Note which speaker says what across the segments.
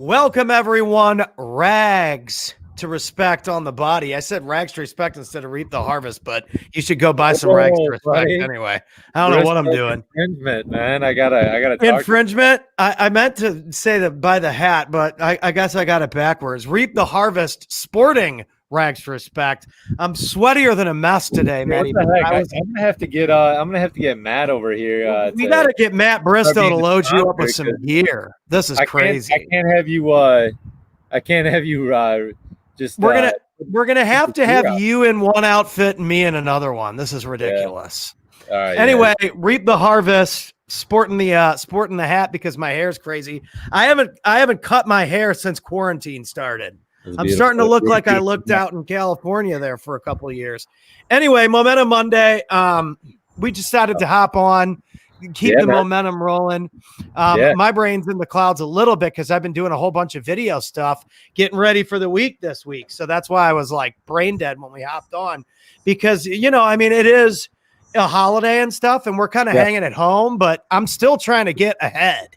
Speaker 1: Welcome, everyone. Rags to respect on the body. I said rags to respect instead of reap the harvest, but you should go buy some rags to respect
Speaker 2: buddy.
Speaker 1: anyway. I don't know what I'm doing.
Speaker 2: Infringement, man. I gotta talk.
Speaker 1: Infringement? I meant to say that by the hat, but I guess I got it backwards. Reap the harvest sporting rags to respect. I'm sweatier than a mess today, Matty.
Speaker 2: I'm gonna have to get Matt over here.
Speaker 1: We got to get Matt Bristow to load you up with some gear. This is crazy.
Speaker 2: I can't have you. Just.
Speaker 1: We're gonna have to have you in one outfit and me in another one. This is ridiculous.
Speaker 2: Yeah. All right.
Speaker 1: Anyway, reap the harvest. Sporting the hat because my hair's crazy. I haven't cut my hair since quarantine started. I'm starting to look like I looked out in California there for a couple of years. Anyway, Momentum Monday. We decided to hop on, keep the momentum rolling. My brain's in the clouds a little bit because I've been doing a whole bunch of video stuff, getting ready for the week this week. So that's why I was like brain dead when we hopped on because, it is a holiday and stuff, and we're kind of hanging at home, but I'm still trying to get ahead.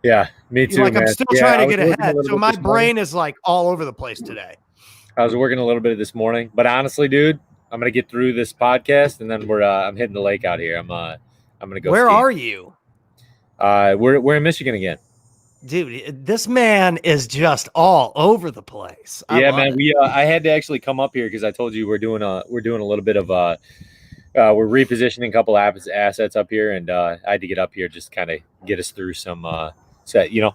Speaker 2: Yeah, me too.
Speaker 1: I'm still trying to get ahead. So my brain is like all over the place today.
Speaker 2: I was working a little bit this morning, but honestly, dude, I'm gonna get through this podcast, and then I'm hitting the lake out here. I'm gonna go.
Speaker 1: Where are you?
Speaker 2: We're in Michigan again.
Speaker 1: Dude, this man is just all over the place.
Speaker 2: Man. I had to actually come up here because I told you we're doing a little bit of we're repositioning a couple assets up here, and I had to get up here just kind of get us through some.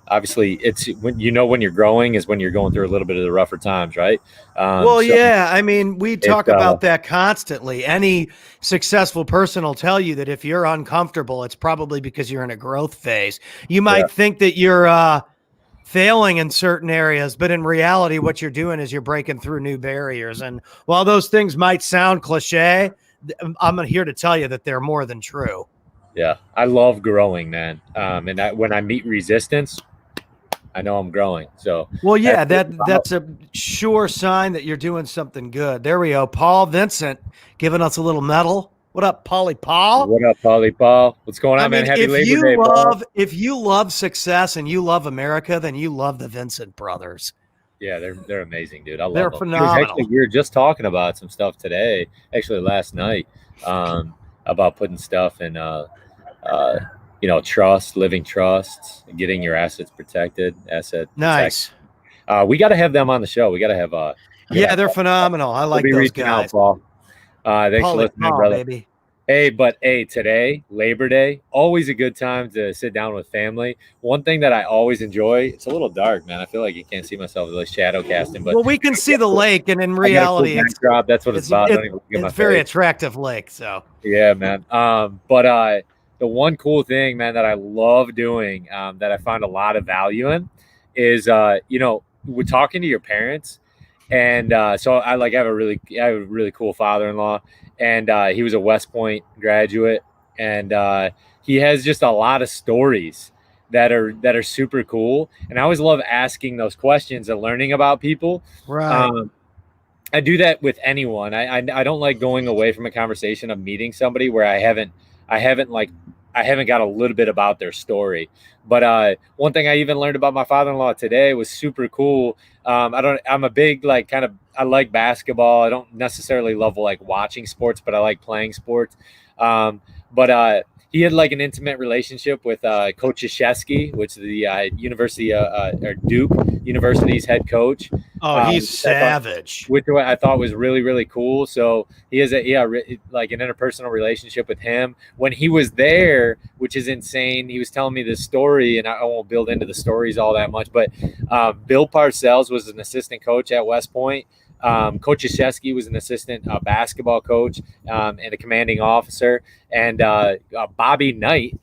Speaker 2: Obviously, it's when you're growing is when you're going through a little bit of the rougher times, right?
Speaker 1: We talk about that constantly. Any successful person will tell you that if you're uncomfortable, it's probably because you're in a growth phase. You might think that you're failing in certain areas, but in reality, what you're doing is you're breaking through new barriers. And while those things might sound cliche, I'm here to tell you that they're more than true.
Speaker 2: Yeah, I love growing, man. And when I meet resistance, I know I'm growing. So,
Speaker 1: that's a sure sign that you're doing something good. There we go. Paul Vincent giving us a little medal. What up, Paulie Paul?
Speaker 2: What up, Paulie Paul? What's going on, man? Happy Labor Day, Paul.
Speaker 1: If you love success and you love America, then you love the Vincent brothers.
Speaker 2: Yeah, they're amazing, dude. I love them.
Speaker 1: They're phenomenal.
Speaker 2: Actually, we were just talking about some stuff today, actually last night, about putting stuff in trust, living trusts, getting your assets protected.
Speaker 1: Nice.
Speaker 2: We got to have them on the show. We got to have.
Speaker 1: They're phenomenal. I like those guys.
Speaker 2: Out, Paul. Thanks for listening, brother.
Speaker 1: Baby.
Speaker 2: Hey, today, Labor Day, always a good time to sit down with family. One thing that I always enjoy, it's a little dark, man. I feel like you can't see myself really shadow casting, but
Speaker 1: we can see the lake, and in reality,
Speaker 2: that's what it's about.
Speaker 1: It's a very attractive lake, so
Speaker 2: yeah, man. The one cool thing, man, that I love doing, that I find a lot of value in, is we're talking to your parents, and so I have a really cool father-in-law. And he was a West Point graduate, and he has just a lot of stories that are super cool. And I always love asking those questions and learning about people.
Speaker 1: Right.
Speaker 2: I do that with anyone. I don't like going away from a conversation of meeting somebody where I haven't got a little bit about their story. But one thing I even learned about my father-in-law today was super cool. I'm a big I like basketball. I don't necessarily love watching sports, but I like playing sports. He had an intimate relationship with Coach Krzyzewski, which is the University or Duke University's head coach.
Speaker 1: Oh, he's savage.
Speaker 2: Which I thought was really, really cool. So he has an interpersonal relationship with him. When he was there, which is insane, he was telling me this story, and I won't build into the stories all that much, but Bill Parcells was an assistant coach at West Point. Coach Krzyzewski was an assistant basketball coach and a commanding officer, and Bobby Knight.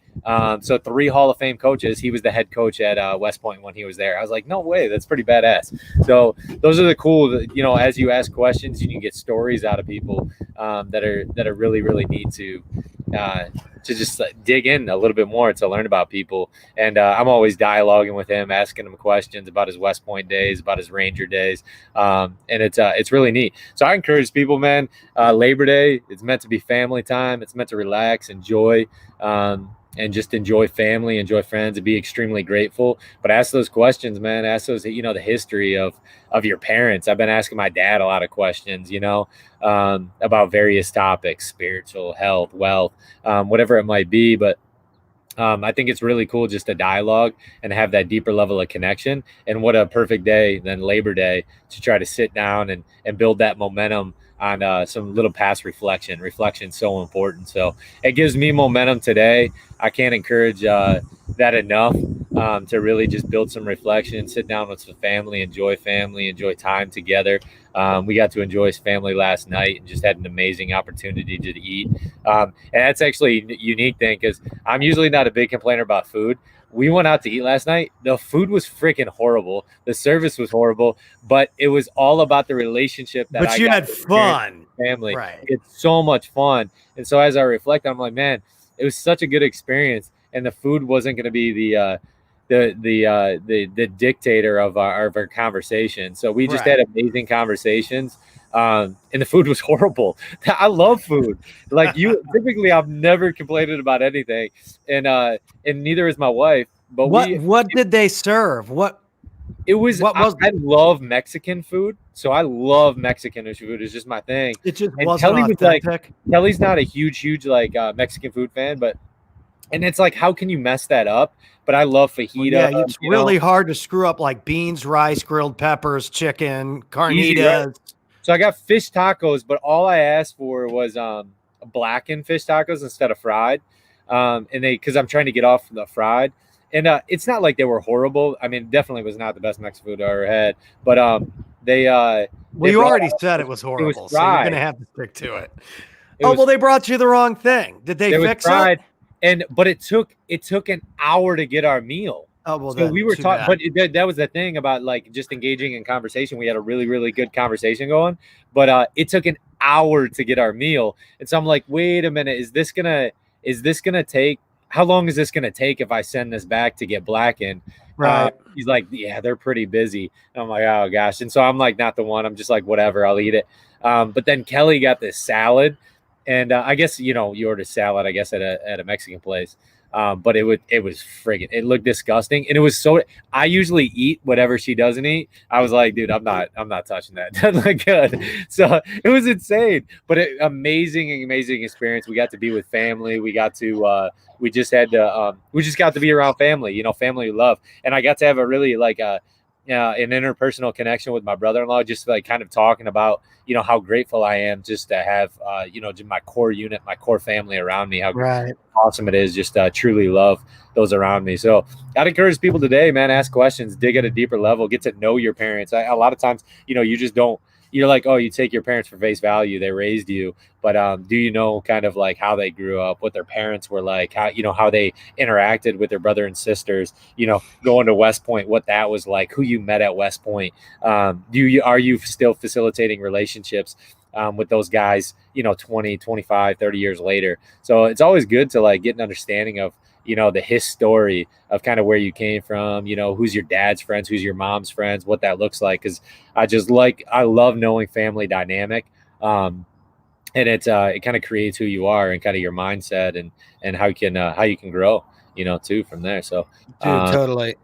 Speaker 2: So 3 Hall of Fame coaches. He was the head coach at West Point when he was there. I was like, no way, that's pretty badass. So those are the cool. As you ask questions, you can get stories out of people that are really, really neat to just dig in a little bit more to learn about people. And I'm always dialoguing with him, asking him questions about his West Point days, about his Ranger days. And it's really neat. So I encourage people, man, Labor Day, it's meant to be family time. It's meant to relax, enjoy. and just enjoy family, enjoy friends, and be extremely grateful. But ask those questions, man. Ask those, the history of your parents. I've been asking my dad a lot of questions, about various topics, spiritual, health, wealth, whatever it might be. But I think it's really cool just to dialogue and have that deeper level of connection. And what a perfect day than Labor Day to try to sit down and build that momentum on some little past reflection. Reflection's so important. So it gives me momentum today. I can't encourage that enough, to really just build some reflection, sit down with some family, enjoy time together. We got to enjoy family last night and just had an amazing opportunity to eat. And that's actually a unique thing because I'm usually not a big complainer about food. We went out to eat last night. The food was freaking horrible. The service was horrible, but it was all about the relationship that
Speaker 1: but you had fun.
Speaker 2: Family.
Speaker 1: Right.
Speaker 2: It's so much fun. And so as I reflect, I'm like, man, it was such a good experience. And the food wasn't going to be the dictator of our conversation. So we just had amazing conversations. And the food was horrible. I love food. Like typically I've never complained about anything. And neither is my wife. But
Speaker 1: what did they serve? I
Speaker 2: love Mexican food. So I love Mexican food. It's just my thing.
Speaker 1: It just
Speaker 2: and
Speaker 1: wasn't
Speaker 2: Kelly
Speaker 1: authentic.
Speaker 2: Kelly's not a huge Mexican food fan, and it's like, how can you mess that up? But I love fajita.
Speaker 1: Yeah, it's really hard to screw up like beans, rice, grilled peppers, chicken, carnitas.
Speaker 2: Right? So I got fish tacos, but all I asked for was blackened fish tacos instead of fried. Because I'm trying to get off the fried. And it's not like they were horrible. I mean, definitely was not the best Mexican food I ever had. But
Speaker 1: you already said it was horrible, so you're gonna have to stick to it. They brought you the wrong thing. Did they fix it?
Speaker 2: But it took an hour to get our meal.
Speaker 1: Oh, well,
Speaker 2: so we were talking, but that was the thing about like just engaging in conversation. We had a really, really good conversation going, but it took an hour to get our meal. And so I'm like, wait a minute, is this gonna take? How long is this gonna take if I send this back to get blackened?
Speaker 1: Right.
Speaker 2: He's like, yeah, they're pretty busy. And I'm like, oh gosh. And so I'm like, not the one. I'm just like, whatever, I'll eat it. But then Kelly got this salad. And I guess, you order salad, I guess, at a Mexican place. But it was friggin', it looked disgusting. And it was I usually eat whatever she doesn't eat. I was like, dude, I'm not touching that. Doesn't look good. So it was insane, but amazing experience. We got to be with family. We got to, we just got to be around family, family we love. And I got to have a really an interpersonal connection with my brother-in-law, just like kind of talking about, how grateful I am just to have, just my core unit, my core family around me, how awesome it is just truly love those around me. So I'd encourage people today, man, ask questions, dig at a deeper level, get to know your parents. A lot of times, you just don't, you're like, oh, you take your parents for face value. They raised you. But do you know kind of like how they grew up, what their parents were like, how they interacted with their brother and sisters, going to West Point, what that was like, who you met at West Point. Are you still facilitating relationships with those guys, 20, 25, 30 years later? So it's always good to like get an understanding of, the his story of kind of where you came from, who's your dad's friends, who's your mom's friends, what that looks like. Cause I love knowing family dynamic. And it kind of creates who you are and kind of your mindset and how you can grow, too from there. So
Speaker 1: dude, totally.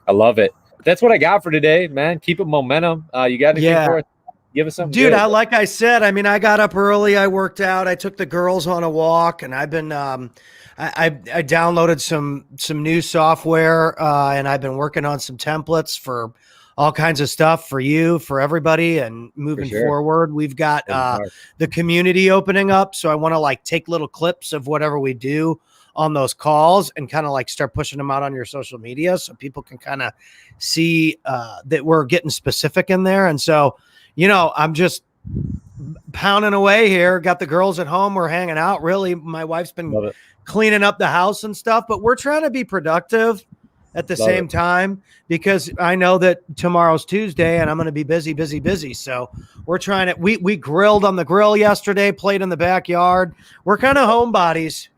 Speaker 2: I love it. That's what I got for today, man. Keep it momentum. You got anything for us? Give us something.
Speaker 1: Dude, like I said, I mean, I got up early, I worked out, I took the girls on a walk, and I've been I downloaded some new software, and I've been working on some templates for all kinds of stuff for you, for everybody, and moving forward. We've got the community opening up, so I want to like take little clips of whatever we do on those calls and kind of like start pushing them out on your social media so people can kind of see that we're getting specific in there. And so, I'm just pounding away here. Got the girls at home. We're hanging out. Really, my wife's been cleaning up the house and stuff, but we're trying to be productive at the same time because I know that tomorrow's Tuesday and I'm going to be busy. So we're trying to, we grilled on the grill yesterday, played in the backyard. We're kind of homebodies,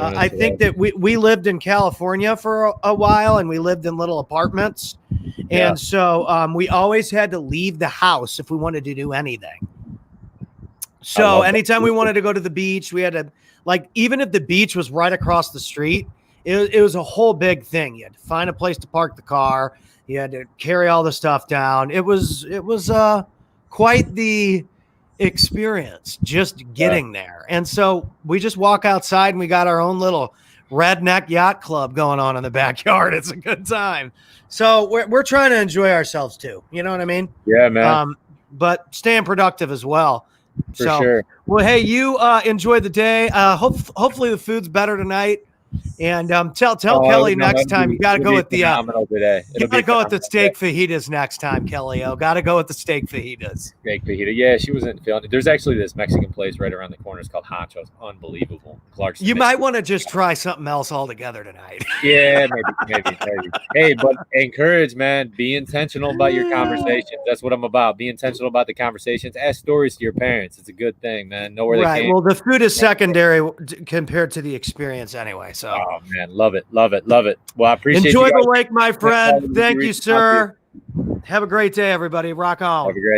Speaker 1: I think that we lived in California for a while and we lived in little apartments. Yeah. And so we always had to leave the house if we wanted to do anything. So anytime we wanted to go to the beach, we had to like even if the beach was right across the street, it was a whole big thing. You had to find a place to park the car. You had to carry all the stuff down. It was quite the experience just getting there. And so we just walk outside and we got our own little redneck yacht club going on in the backyard. It's a good time. So we're trying to enjoy ourselves too. You know what I mean?
Speaker 2: Yeah, man.
Speaker 1: But staying productive as well.
Speaker 2: For sure.
Speaker 1: Well, hey, you enjoy the day. Hopefully the food's better tonight. And tell Kelly next time you got to go with the
Speaker 2: today.
Speaker 1: You got to go with the steak fajitas next time, Kelly. Got to go with the steak fajitas.
Speaker 2: Steak fajita. Yeah, she wasn't feeling it. There's actually this Mexican place right around the corner. It's called Honcho's. Unbelievable. Clarkson.
Speaker 1: You might want to just try something else altogether tonight.
Speaker 2: Yeah, maybe. Hey, but encourage, man. Be intentional about your conversations. That's what I'm about. Be intentional about the conversations. Ask stories to your parents. It's a good thing, man. Know where they came.
Speaker 1: Well, the food is secondary compared to the experience anyway. So.
Speaker 2: Oh man, love it. Well, I appreciate.
Speaker 1: Enjoy the lake, my friend. Thank you, sir. Have a great day, everybody. Rock on.
Speaker 2: Have a great day.